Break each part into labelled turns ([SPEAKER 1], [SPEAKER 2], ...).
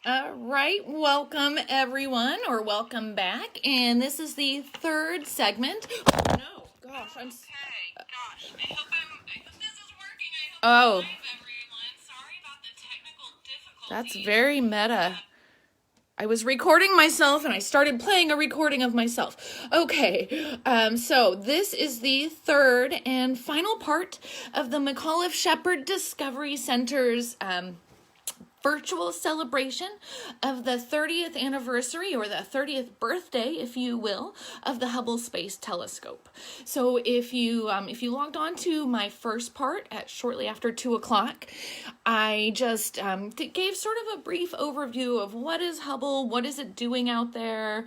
[SPEAKER 1] All right, welcome everyone, or welcome back. And this is the third segment. Oh no, gosh,
[SPEAKER 2] Okay, gosh, I hope this is working. I hope
[SPEAKER 1] Oh.
[SPEAKER 2] it's live, everyone. Sorry about the technical difficulties.
[SPEAKER 1] That's very meta. I was recording myself and I started playing a recording of myself. Okay, so this is the third and final part of the McAuliffe-Shepard Discovery Center's virtual celebration of the 30th anniversary, or the 30th birthday, if you will, of the Hubble Space Telescope. So if you logged on to my first part at shortly after 2 o'clock, I just gave sort of a brief overview of what is Hubble, what is it doing out there,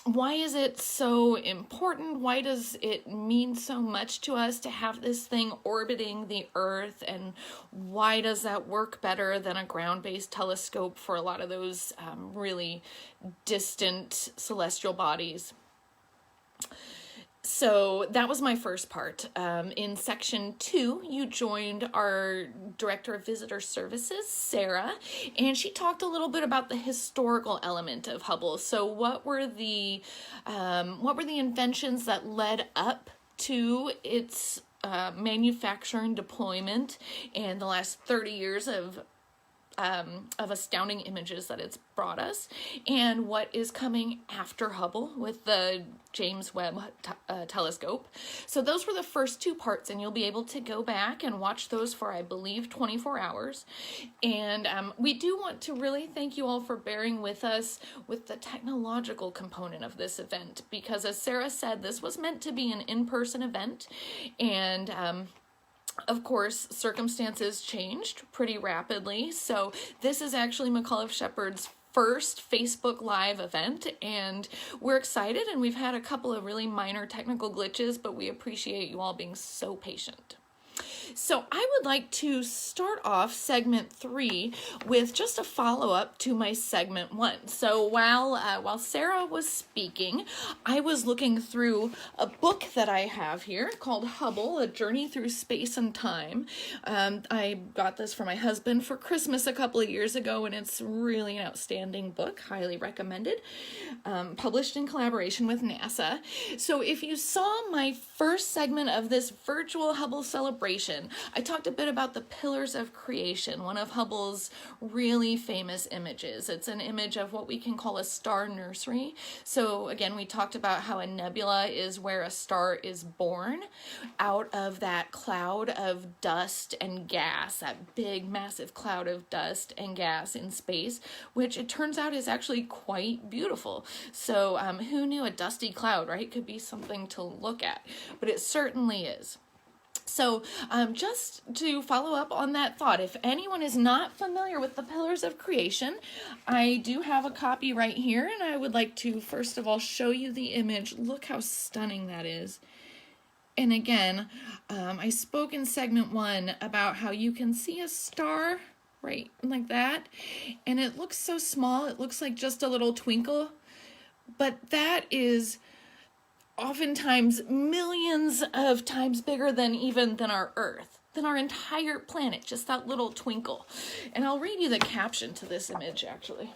[SPEAKER 1] why is it so important, why does it mean so much to us to have this thing orbiting the Earth, and why does that work better than a ground-based telescope for a lot of those really distant celestial bodies. So that was my first part. In section 2, you joined our Director of Visitor Services, Sarah, and she talked a little bit about the historical element of Hubble. So what were the inventions that led up to its manufacture and deployment, and the last 30 years of astounding images that it's brought us, and what is coming after Hubble with the James Webb telescope. So those were the first two parts, and you'll be able to go back and watch those for, I believe, 24 hours. And we do want to really thank you all for bearing with us with the technological component of this event, because as Sarah said, this was meant to be an in-person event, and of course, circumstances changed pretty rapidly, so this is actually McAuliffe-Shepard's first Facebook Live event, and we're excited, and we've had a couple of really minor technical glitches, but we appreciate you all being so patient. So I would like to start off segment 3 with just a follow-up to my segment 1. So while Sarah was speaking, I was looking through a book that I have here called Hubble, A Journey Through Space and Time. I got this for my husband for Christmas a couple of years ago, and it's really an outstanding book, highly recommended, published in collaboration with NASA. So if you saw my first segment of this virtual Hubble celebration, I talked a bit about the pillars of creation, one of Hubble's really famous images. It's an image of what we can call a star nursery. So again, we talked about how a nebula is where a star is born out of that cloud of dust and gas, that big massive cloud of dust and gas in space, which it turns out is actually quite beautiful. So who knew a dusty cloud, right, could be something to look at, but it certainly is. So just to follow up on that thought, if anyone is not familiar with the pillars of creation, I do have a copy right here, and I would like to first of all show you the image. Look how stunning that is. And again, I spoke in segment 1 about how you can see a star right like that, and it looks so small, it looks like just a little twinkle, but that is oftentimes millions of times bigger than our Earth, than our entire planet, just that little twinkle. And I'll read you the caption to this image, actually.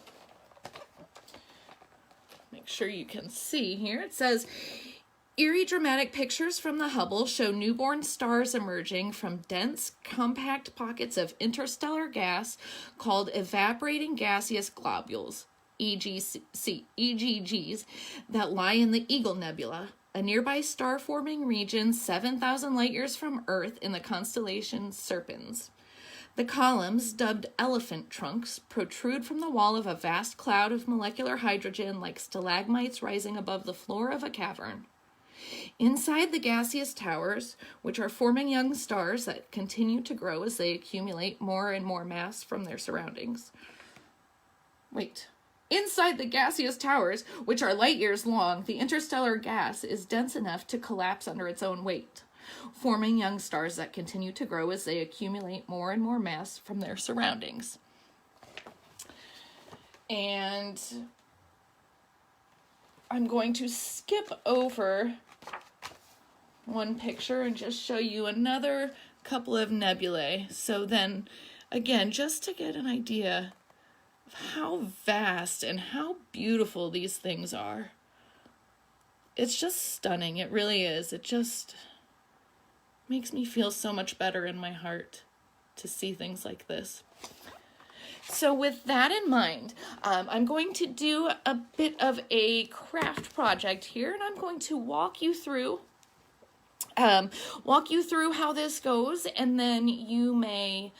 [SPEAKER 1] Make sure you can see here. It says, "Eerie dramatic pictures from the Hubble show newborn stars emerging from dense, compact pockets of interstellar gas called evaporating gaseous globules, EGGs, that lie in the Eagle Nebula, a nearby star-forming region 7,000 light-years from Earth in the constellation Serpens. The columns, dubbed elephant trunks, protrude from the wall of a vast cloud of molecular hydrogen like stalagmites rising above the floor of a cavern. Inside the gaseous towers, which are forming young stars that continue to grow as they accumulate more and more mass from their surroundings." Inside the gaseous towers, which are light years long, the interstellar gas is dense enough to collapse under its own weight, forming young stars that continue to grow as they accumulate more and more mass from their surroundings. And I'm going to skip over one picture and just show you another couple of nebulae. So then, again, just to get an idea of how vast and how beautiful these things are. It's just stunning. It really is. It just makes me feel so much better in my heart to see things like this. So with that in mind, I'm going to do a bit of a craft project here, and I'm going to walk you through how this goes, and then you may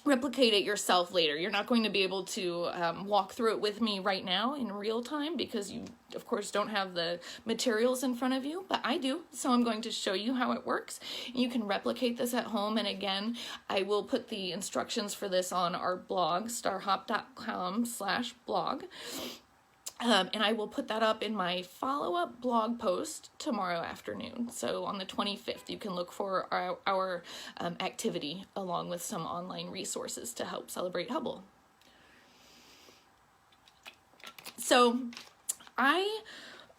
[SPEAKER 1] replicate it yourself later. You're not going to be able to walk through it with me right now in real time because you, of course, don't have the materials in front of you, but I do. So I'm going to show you how it works. You can replicate this at home. And again, I will put the instructions for this on our blog, starhop.com/blog. And I will put that up in my follow-up blog post tomorrow afternoon. So on the 25th, you can look for our activity along with some online resources to help celebrate Hubble. So I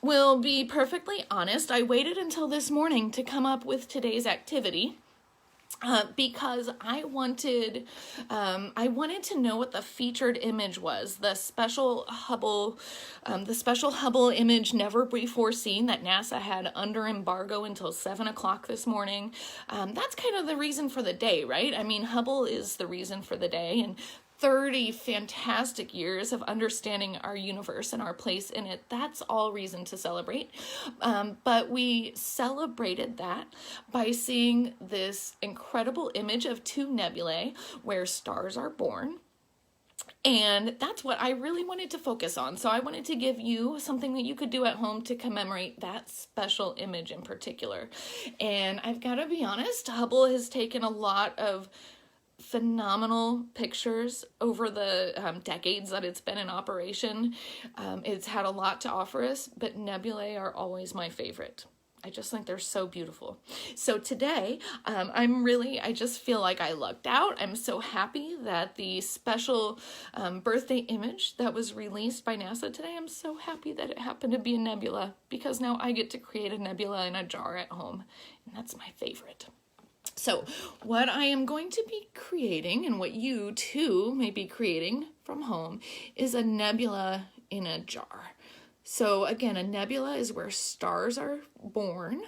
[SPEAKER 1] will be perfectly honest. I waited until this morning to come up with today's activity. Because I wanted to know what the featured image was, the special Hubble image never before seen that NASA had under embargo until 7 o'clock this morning. That's kind of the reason for the day, right? I mean, Hubble is the reason for the day, and 30 fantastic years of understanding our universe and our place in it. That's all reason to celebrate. But we celebrated that by seeing this incredible image of two nebulae where stars are born. And that's what I really wanted to focus on. So I wanted to give you something that you could do at home to commemorate that special image in particular. And I've got to be honest, Hubble has taken a lot of phenomenal pictures over the decades that it's been in operation. It's had a lot to offer us, but nebulae are always my favorite. I just think they're so beautiful. So today, I just feel like I lucked out. I'm so happy that the special birthday image that was released by NASA today, I'm so happy that it happened to be a nebula, because now I get to create a nebula in a jar at home, and that's my favorite. So what I am going to be creating, and what you too may be creating from home, is a nebula in a jar. So again, a nebula is where stars are born.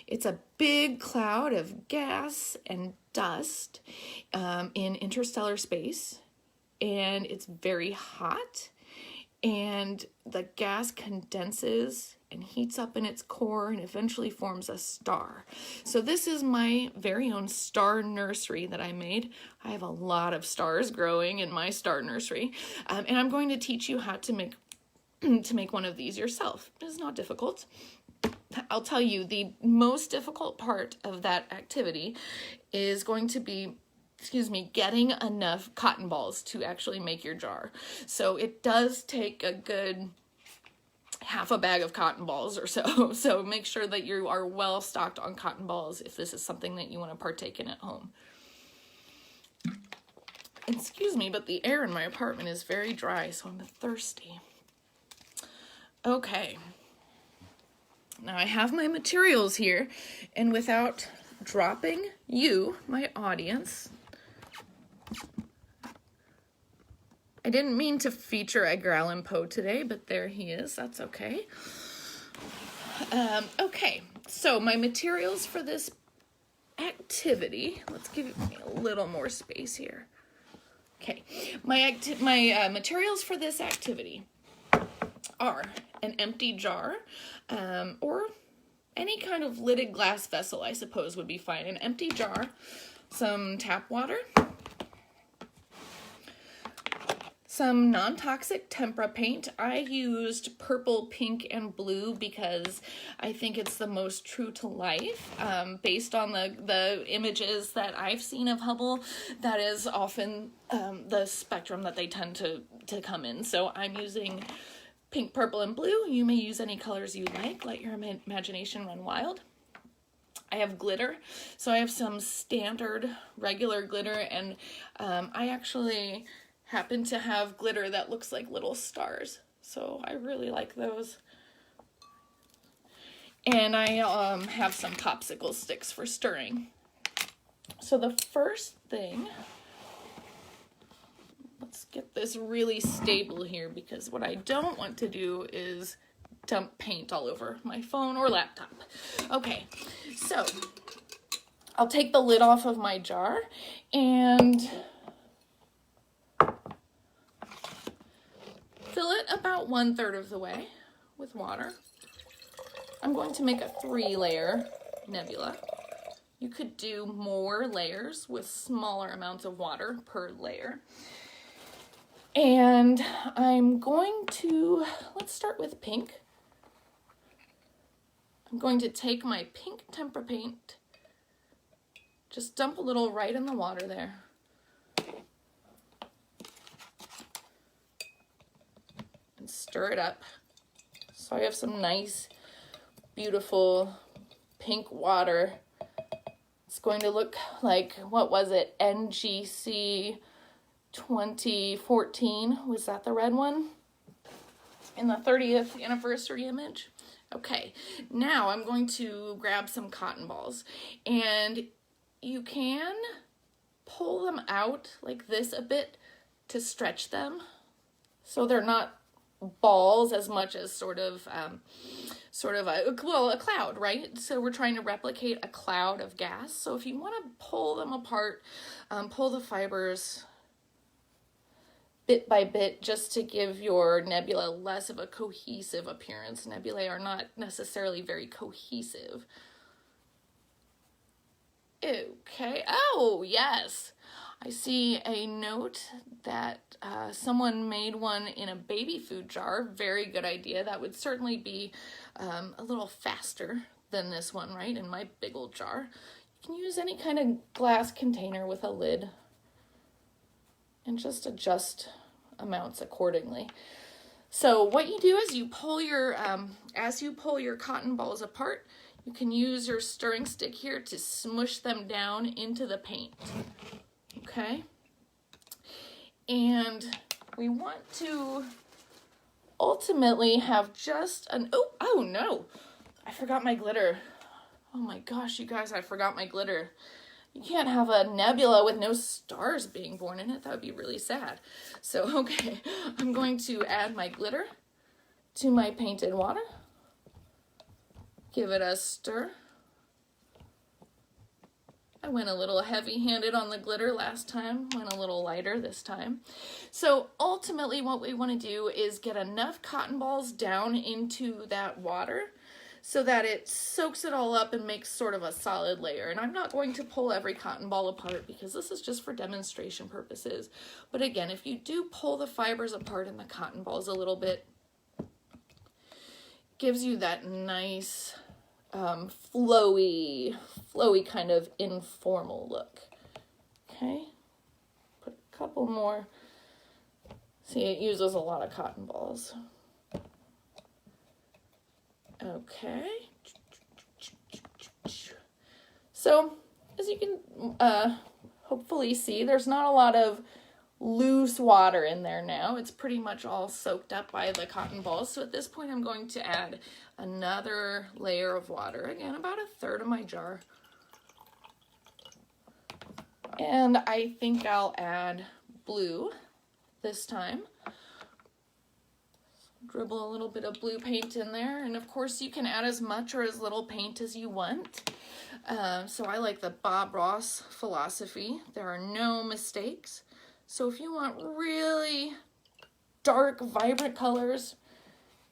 [SPEAKER 1] It's a big cloud of gas and dust in interstellar space, and it's very hot, and the gas condenses and heats up in its core and eventually forms a star. So this is my very own star nursery that I made. I have a lot of stars growing in my star nursery, and I'm going to teach you how to make one of these yourself. It's not difficult. I'll tell you, the most difficult part of that activity is going to be getting enough cotton balls to actually make your jar. So it does take a good half a bag of cotton balls or so. So make sure that you are well stocked on cotton balls if this is something that you want to partake in at home. Excuse me, but the air in my apartment is very dry, so I'm thirsty. Okay. Now I have my materials here, and without dropping you, my audience, I didn't mean to feature Edgar Allan Poe today, but there he is. That's okay. Okay, so my materials for this activity, let's give me a little more space here. Okay, my materials for this activity are an empty jar, or any kind of lidded glass vessel, I suppose, would be fine. An empty jar, some tap water, some non-toxic tempera paint. I used purple, pink, and blue because I think it's the most true to life. Based on the images that I've seen of Hubble, that is often the spectrum that they tend to come in. So I'm using pink, purple, and blue. You may use any colors you like. Let your imagination run wild. I have glitter. So I have some standard regular glitter, and I actually happen to have glitter that looks like little stars. So I really like those. And I have some popsicle sticks for stirring. So the first thing, this really stable here, because what I don't want to do is dump paint all over my phone or laptop. Okay, so I'll take the lid off of my jar and fill it about 1/3 of the way with water. I'm going to make a 3-layer nebula. You could do more layers with smaller amounts of water per layer. And I'm going to, let's start with pink. I'm going to take my pink tempera paint, just dump a little right in the water there. And stir it up. So I have some nice, beautiful pink water. It's going to look like, what was it, NGC 2014? Was that the red one? In the 30th anniversary image? Okay, now I'm going to grab some cotton balls, and you can pull them out like this a bit to stretch them so they're not balls as much as sort of a cloud, right? So we're trying to replicate a cloud of gas. So if you want to pull them apart, pull the fibers bit by bit just to give your nebula less of a cohesive appearance. Nebulae are not necessarily very cohesive. Okay, oh yes, I see a note that someone made one in a baby food jar. Very good idea. That would certainly be a little faster than this one, right? In my big old jar. You can use any kind of glass container with a lid and just adjust amounts accordingly. So what you do is you pull your, as you pull your cotton balls apart, you can use your stirring stick here to smush them down into the paint. Okay? And we want to ultimately have just an, oh no, I forgot my glitter. Oh my gosh, you guys, I forgot my glitter. You can't have a nebula with no stars being born in it. That would be really sad. So, okay, I'm going to add my glitter to my painted water. Give it a stir. I went a little heavy-handed on the glitter last time, went a little lighter this time. So ultimately what we want to do is get enough cotton balls down into that water so that it soaks it all up and makes sort of a solid layer. And I'm not going to pull every cotton ball apart because this is just for demonstration purposes. But again, if you do pull the fibers apart in the cotton balls a little bit, it gives you that nice flowy kind of informal look. Okay, put a couple more. See, it uses a lot of cotton balls. Okay. So, as you can hopefully see, there's not a lot of loose water in there now. It's pretty much all soaked up by the cotton balls. So at this point, I'm going to add another layer of water. Again, about 1/3 of my jar. And I think I'll add blue this time. Dribble a little bit of blue paint in there, and of course you can add as much or as little paint as you want. So I like the Bob Ross philosophy. There are no mistakes. So if you want really dark, vibrant colors,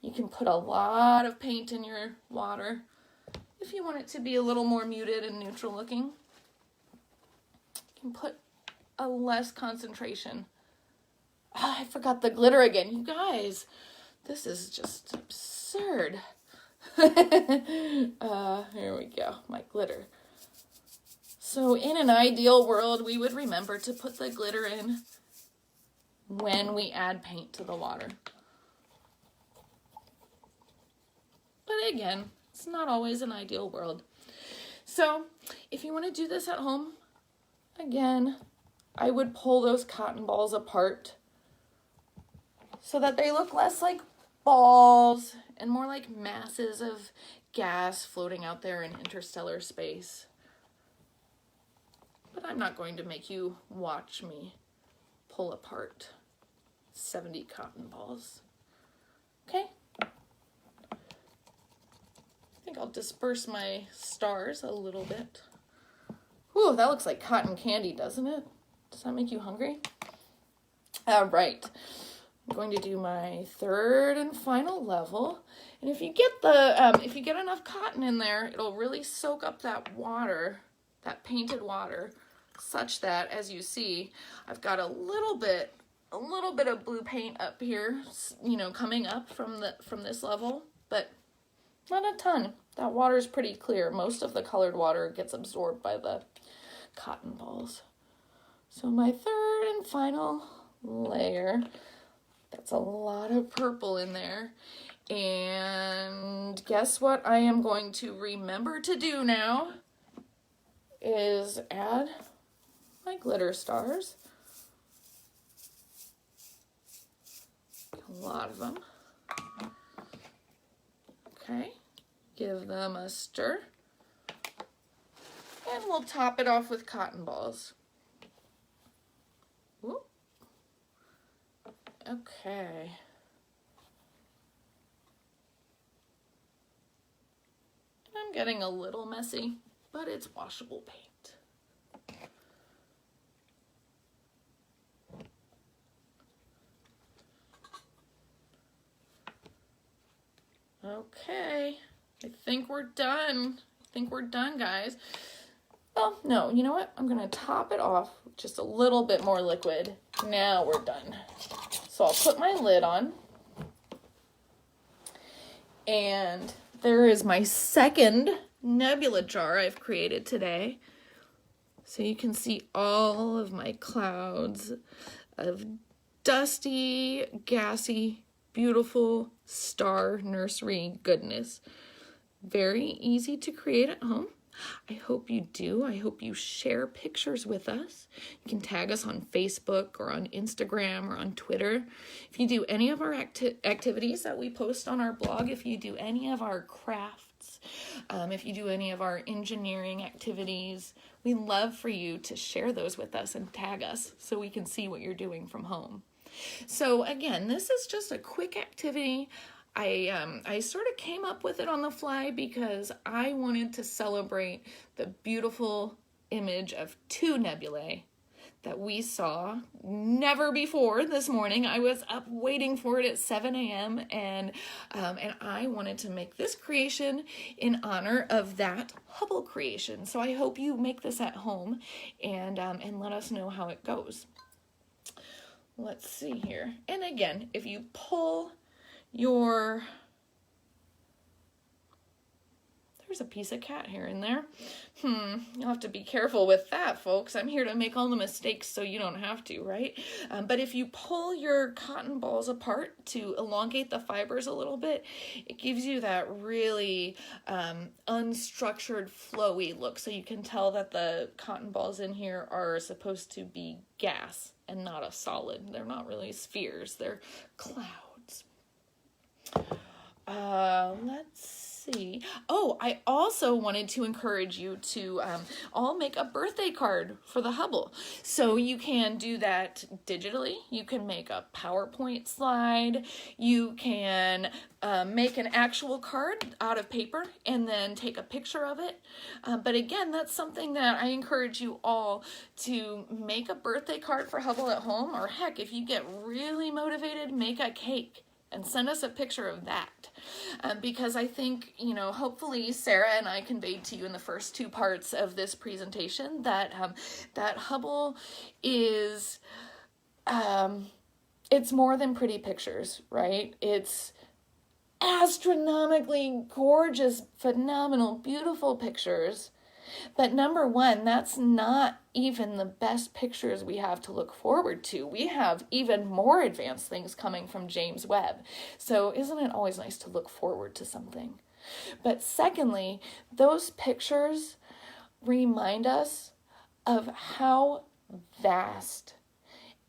[SPEAKER 1] you can put a lot of paint in your water. If you want it to be a little more muted and neutral looking, you can put a less concentration. Oh, I forgot the glitter again. You guys, this is just absurd. Here we go, my glitter. So in an ideal world, we would remember to put the glitter in when we add paint to the water. But again, it's not always an ideal world. So if you want to do this at home, again, I would pull those cotton balls apart so that they look less like balls and more like masses of gas floating out there in interstellar space. But I'm not going to make you watch me pull apart 70 cotton balls. Okay. I think I'll disperse my stars a little bit. Ooh, that looks like cotton candy, doesn't it? Does that make you hungry? All right. I'm going to do my third and final level. And if you get enough cotton in there, it'll really soak up that water, that painted water, such that, as you see, I've got a little bit of blue paint up here, you know, coming up from this level, but not a ton. That water is pretty clear. Most of the colored water gets absorbed by the cotton balls. So my third and final layer, that's a lot of purple in there. And guess what I am going to remember to do now is add my glitter stars. A lot of them. Okay, give them a stir. And we'll top it off with cotton balls. Ooh. Okay. I'm getting a little messy, but it's washable paint. Okay, I think we're done. Guys. Well, no, you know what? I'm gonna top it off with just a little bit more liquid. Now we're done. So I'll put my lid on. And there is my second nebula jar I've created today. So you can see all of my clouds of dusty, gassy, beautiful star nursery goodness. Very easy to create at home. I hope you do. I hope you share pictures with us. You can tag us on Facebook or on Instagram or on Twitter. If you do any of our activities that we post on our blog, if you do any of our crafts, if you do any of our engineering activities, we love for you to share those with us and tag us so we can see what you're doing from home. So again, this is just a quick activity. I sort of came up with it on the fly because I wanted to celebrate the beautiful image of two nebulae that we saw never before this morning. I was up waiting for it at 7 a.m. and I wanted to make this creation in honor of that Hubble creation. So I hope you make this at home and let us know how it goes. Let's see here. And again, if you pull there's a piece of cat hair in there. You'll have to be careful with that, folks. I'm here to make all the mistakes so you don't have to, right? But if you pull your cotton balls apart to elongate the fibers a little bit, it gives you that really unstructured, flowy look. So you can tell that the cotton balls in here are supposed to be gas and not a solid. They're not really spheres. They're clouds. Let's see. Oh, I also wanted to encourage you to all make a birthday card for the Hubble. So you can do that digitally. You can make a PowerPoint slide. You can make an actual card out of paper and then take a picture of it. But again, that's something that I encourage you all to make a birthday card for Hubble at home, or heck, if you get really motivated, make a cake and send us a picture of that. Because I think, hopefully Sarah and I conveyed to you in the first two parts of this presentation that that Hubble is, it's more than pretty pictures, right? It's astronomically gorgeous, phenomenal, beautiful pictures. But number one, that's not even the best pictures we have to look forward to. We have even more advanced things coming from James Webb. So isn't it always nice to look forward to something? But secondly, those pictures remind us of how vast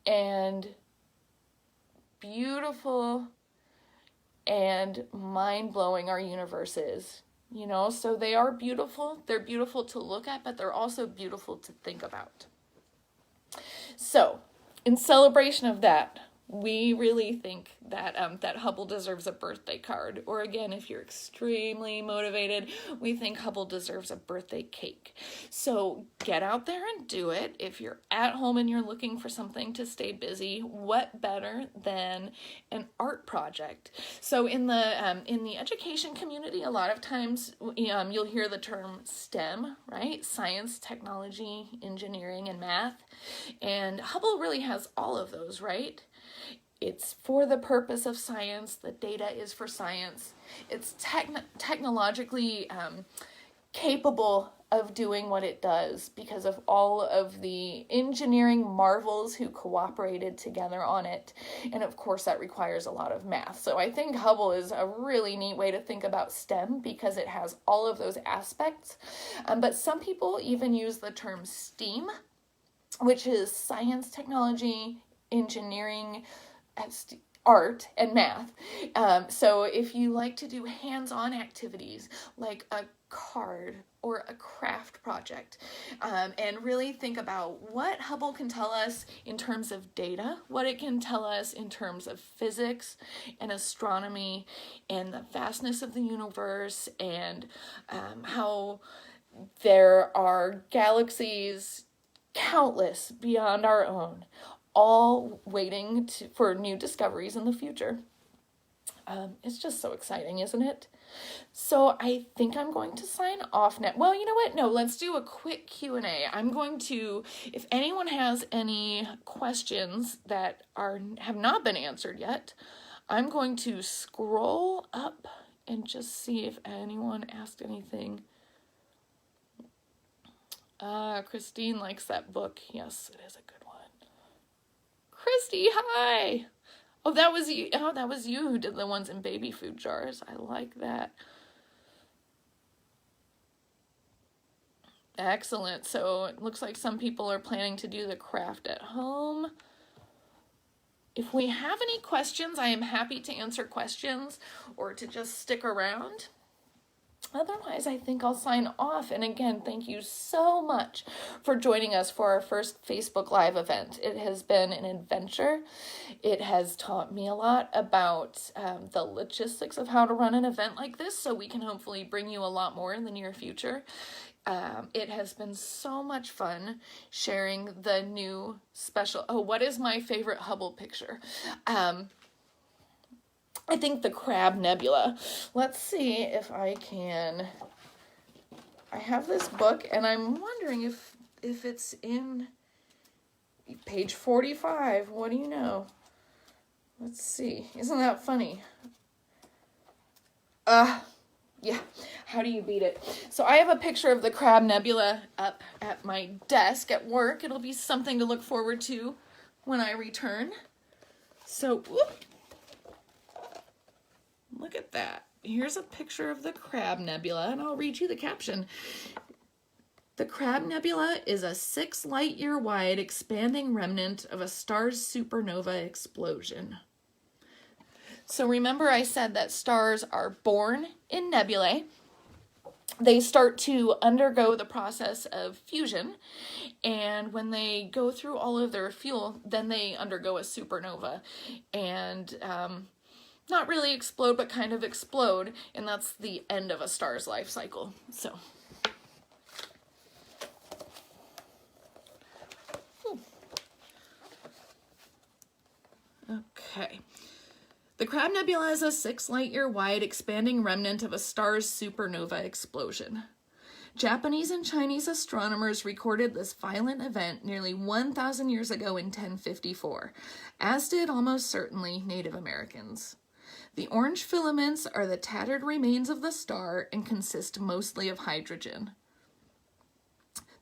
[SPEAKER 1] and beautiful and mind-blowing our universe is. So they are beautiful. They're beautiful to look at, but they're also beautiful to think about. So, in celebration of that, we really think that that Hubble deserves a birthday card. Or again, if you're extremely motivated, we think Hubble deserves a birthday cake. So get out there and do it. If you're at home and you're looking for something to stay busy, what better than an art project? So in the education community, a lot of times you'll hear the term STEM, right? Science, technology, engineering, and math. And Hubble really has all of those, right? It's for the purpose of science. The data is for science. It's technologically capable of doing what it does because of all of the engineering marvels who cooperated together on it. And of course, that requires a lot of math. So I think Hubble is a really neat way to think about STEM because it has all of those aspects. But some people even use the term STEAM, which is science, technology, engineering, art, and math. So if you like to do hands-on activities like a card or a craft project, and really think about what Hubble can tell us in terms of data, what it can tell us in terms of physics and astronomy and the vastness of the universe, and how there are galaxies countless beyond our own, all waiting for new discoveries in the future. It's just so exciting, isn't it? So I think I'm going to sign off now. Well, you know what? No, let's do a quick Q&A. I'm going to, if anyone has any questions that have not been answered yet, I'm going to scroll up and just see if anyone asked anything. Christine likes that book. Yes, it is a good one. Christy, hi! Oh, that was you. Oh, that was you who did the ones in baby food jars. I like that. Excellent. So it looks like some people are planning to do the craft at home. If we have any questions, I am happy to answer questions or to just stick around. Otherwise, I think I'll sign off. And again, thank you so much for joining us for our first Facebook Live event. It has been an adventure. It has taught me a lot about the logistics of how to run an event like this, so we can hopefully bring you a lot more in the near future. It has been so much fun sharing the new special... Oh, what is my favorite Hubble picture? I think the Crab Nebula. Let's see if I can... I have this book, and I'm wondering if it's in page 45. What do you know? Let's see. Isn't that funny? Yeah. How do you beat it? So I have a picture of the Crab Nebula up at my desk at work. It'll be something to look forward to when I return. So, whoop. Look at that. Here's a picture of the Crab Nebula, and I'll read you the caption. The Crab Nebula is a 6 light-year wide expanding remnant of a star's supernova explosion. So remember I said that stars are born in nebulae. They start to undergo the process of fusion, and when they go through all of their fuel, then they undergo a supernova. And not really explode, but kind of explode, and that's the end of a star's life cycle. So, okay. The Crab Nebula is a 6 light-year wide expanding remnant of a star's supernova explosion. Japanese and Chinese astronomers recorded this violent event nearly 1,000 years ago in 1054, as did almost certainly Native Americans. The orange filaments are the tattered remains of the star and consist mostly of hydrogen.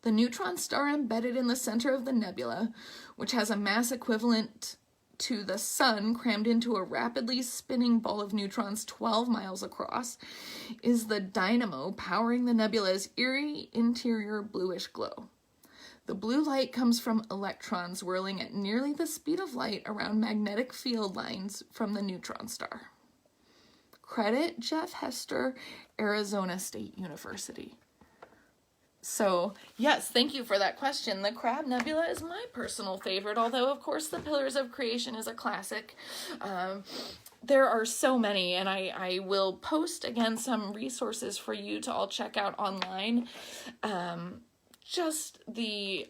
[SPEAKER 1] The neutron star embedded in the center of the nebula, which has a mass equivalent to the sun crammed into a rapidly spinning ball of neutrons 12 miles across, is the dynamo powering the nebula's eerie interior bluish glow. The blue light comes from electrons whirling at nearly the speed of light around magnetic field lines from the neutron star. Credit Jeff Hester, Arizona State University. So, yes, thank you for that question. The Crab Nebula is my personal favorite, although, of course, the Pillars of Creation is a classic. There are so many, and I will post, again, some resources for you to all check out online. Just the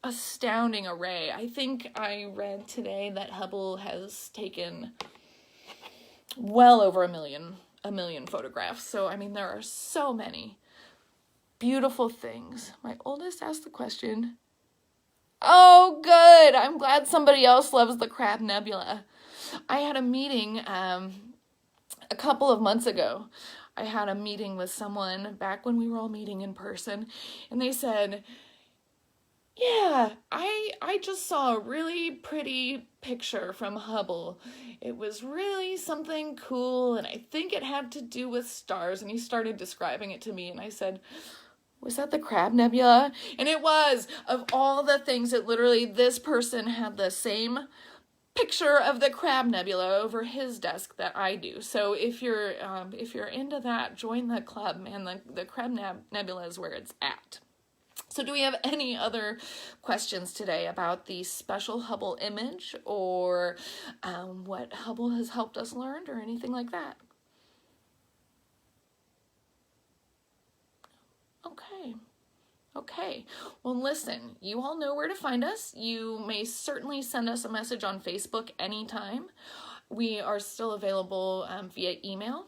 [SPEAKER 1] astounding array. I think I read today that Hubble has taken well over a million photographs. So, I mean, there are so many beautiful things. My oldest asked the question. Oh, good. I'm glad somebody else loves the Crab Nebula. I had a meeting a couple of months ago. I had a meeting with someone back when we were all meeting in person, and they said, yeah, I just saw a really pretty picture from Hubble. It was really something cool, and I think it had to do with stars. And he started describing it to me, and I said, was that the Crab Nebula? And it was. Of all the things, it literally, this person had the same picture of the Crab Nebula over his desk that I do. So if you're into that, join the club, man. The Crab Nebula is where it's at. So do we have any other questions today about the special Hubble image, or what Hubble has helped us learn, or anything like that? Okay. Well, listen, you all know where to find us. You may certainly send us a message on Facebook anytime. We are still available via email.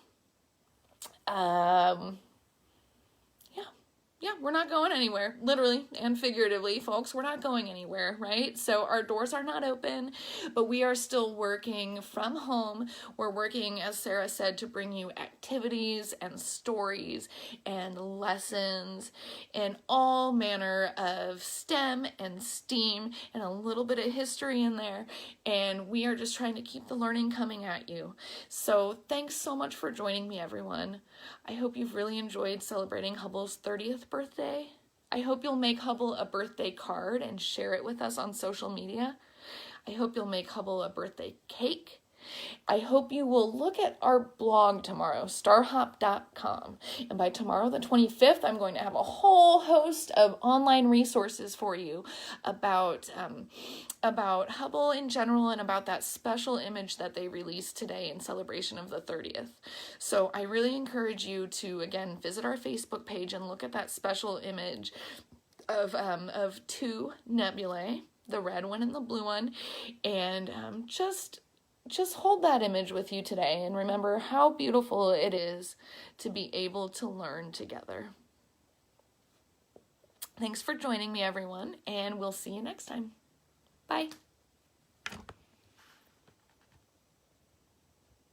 [SPEAKER 1] Yeah, we're not going anywhere, literally and figuratively, folks. We're not going anywhere, right? So our doors are not open, but we are still working from home. We're working, as Sarah said, to bring you activities and stories and lessons and all manner of STEM and STEAM and a little bit of history in there. And we are just trying to keep the learning coming at you. So thanks so much for joining me, everyone. I hope you've really enjoyed celebrating Hubble's 30th birthday. I hope you'll make Hubble a birthday card and share it with us on social media. I hope you'll make Hubble a birthday cake. I hope you will look at our blog tomorrow, starhop.com. And by tomorrow, the 25th, I'm going to have a whole host of online resources for you about Hubble in general and about that special image that they released today in celebration of the 30th. So I really encourage you to, again, visit our Facebook page and look at that special image of two nebulae, the red one and the blue one, and just hold that image with you today and remember how beautiful it is to be able to learn together. Thanks for joining me, everyone, and we'll see you next time. Bye.